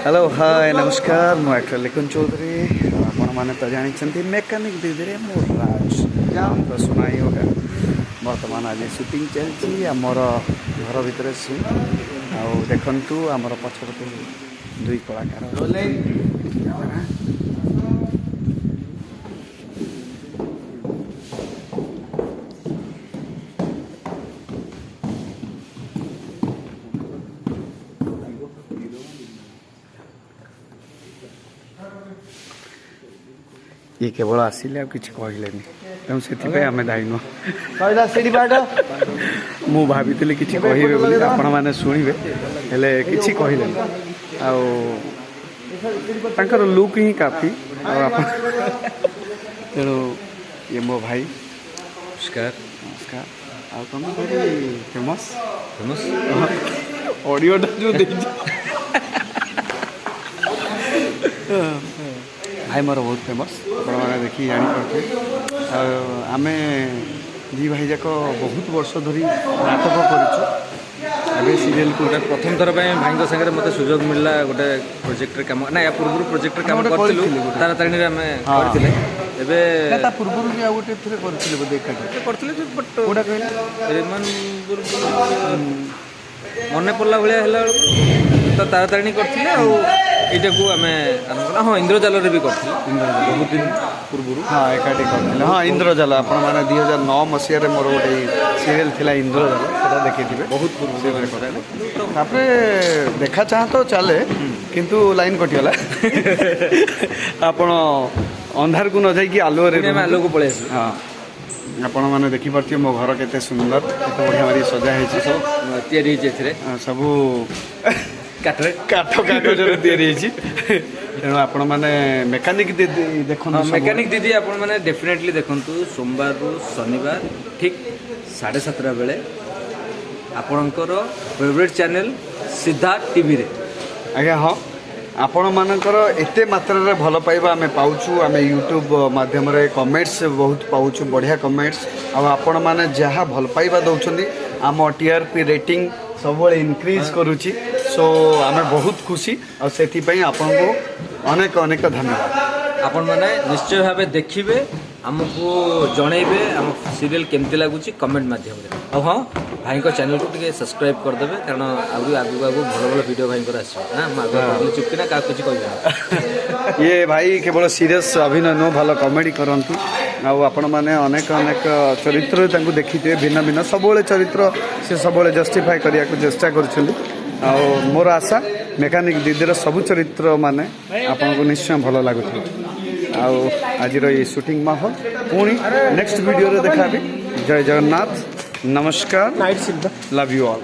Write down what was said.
Hello hi नमस्कार मु actor लिकुन Chaudhary आपण मैंने तो जानते मेकानिक दीदी मो राज जान तो सुनाई होगा बर्तमान आज शूटिंग चलती आमर घर भितर सीन आउ देखु आमर पछपटे दुई कलाकार ये केवल आसिले किसी कहले तेणु से आम दायनु मु भावी किसी कहे आपण मैंने शुणे हेले किसी कहले आर लुक ही काफी तेणु ये मो भाई नमस्कार नमस्कार आ तुम फेमस फेमस ऑडियो जो भाई मोर बहुत फेमस मैंने देखी जापे आम दी भाई जाक बहुत वर्ष धरी नाटक कर सीरियल को प्रथम थर भाई सागर मत सुजोग मिलला गोटे प्रोजेक्ट काम ना या पूर्व प्रोजेक्ट काम करूँ तारा तारिणी आम करते पूर्व भी आ गोटे मन पड़ा भाया तो तारा तारिणी करते यहाँ को आम हाँ इंद्रजाल भी करते बहुत दिन पूर्व हाँ एकाठी करते हाँ इंद्रजाल आपण मैंने 2009 मसीह मोर गोटे सीरियल थिला इंद्रजाल देखी बहुत पूर्व देखा चाह तो चले किंतु लाइन कटिगला आपण अंधार को न जाइए आलू को पलि हाँ आपण मैंने देखिपे मो घर केते सुंदर केते बढ़िया मारी सजा है सब सबू काठ कागज तेणु आपण मैंने मेकानिक दीदी देख मेकानिक दीदी आपण मैंने डेफिनेटली देखु सोमवार रु शनिवार ठीक 7:30 बेले आपणकर फेवरेट चैनल सीधा टीवी रे आज्ञा हाँ आपण मानकर एते मात्रा भल पाइबा आम पाऊँ आम यूट्यूब माध्यम कमेंट्स बहुत पाऊँ बढ़िया कमेंट्स आपण मैंने जहाँ भल पाइबा दौरान आम टीआरपी रेटिंग सब इनक्रीज करुच्ची सो आम बहुत खुशी और से आपन को अनेक अनेक धन्यवाद आपण मैंने निश्चय भाव देखिए आमको जनइबे आम सीरियल केमती लगुच कमेंट मध्यम और हाँ भाई को चैनल को टे सब्सक्राइब करदे कारण आगु आगु आगु भल भल वीडियो भाई आस चुपी ना क्या कुछ कह ये भाई केवल सीरियस अभिनय नो भल कमेडी करंतु आपण मैंने अनेक अनेक चरित्र देखिए भिन्न भिन्न सब चरित्र से सब जस्टिफाई करने को चेष्टा कर मोर आशा मेकानिक दीदीर सबू चरित्र माने आपन को निश्चय भल लगुच आज ये शूटिंग माहौल पुणी नेक्स्ट वीडियो रे देखा जय जगन्नाथ नमस्कार लव यू ऑल।